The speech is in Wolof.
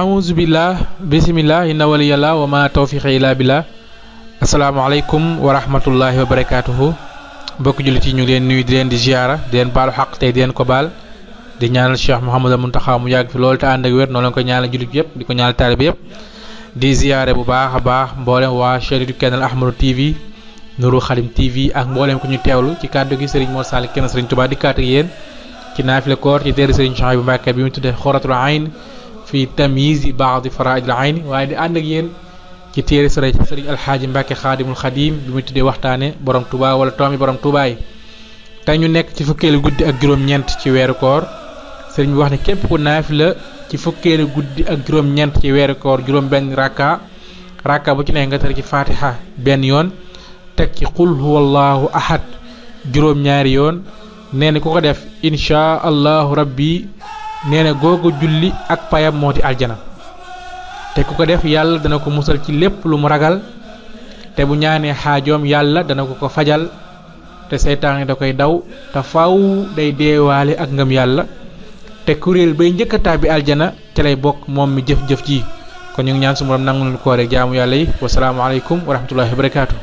a'udzu billah bismillah inna waliyallah wa ma tawfiqi illa billah. Assalamualaikum warahmatullahi wabarakatuh. Mbokk julit yi ñu leen nuyu di leen di ziara di leen baalu xaq tey di leen ko baal di ñaanal Cheikh Mouhamadou Mountakha mu yàgg fi loolu te ànd ak wér noonu lañ ko ñaanal julit yëpp di ko ñaanal taalibe yëpp di ziare bu baax a baax mboolem waa chaîne du Kenal Ahmadou TV Nuru Khadim TV ak mboolem ku ñu teewlu ci kàddu gi Serigne Mor Sall kenn Serigne Touba di kàtt ak yéen ci naafila koor ci téere Serigne Souhaïbou Mbacké bi mu tuddee Khouratul Ayn fi tamyiz ba'd fara'idil ayn waaye di ànd ak yéen ci téere Serigne Alhaaji Mbacké Khadimul Khadim bi mu tuddee waxtaane borom Touba wala toomi borom Touba yi tey ñu nekk ci fukkeelu guddi ak juróom-ñeent ci weeru koor Serigne bi wax ne képp ku naafila ci fukkeelu guddi ak juróom-ñeent ci weeru koor juróom-benn rakka bu ci nekk nga tar ci Fatiha benn yoon teg ci qul huwallahu ahad juróom-ñaari yoon nee na ku ko def insha allahu rabbi nee na googu julli ak payam moo di aljana te ku ko def yàlla dana ko musal ci lépp lu mu ragal te bu ñaanee xaajoom yàlla dana ko fajal te seytaane da koy daw te faw day deewaale ak ngëm yàlla te kuréel bay njëkk a tàbbi aljana ca lay bokk moom mi jëf-jëf ji kon ñu ngi ñaan su borom nangu leen ko rek jaamu yàlla yi wasalaamu aleykum wa rahmatullahi wa barakaatu.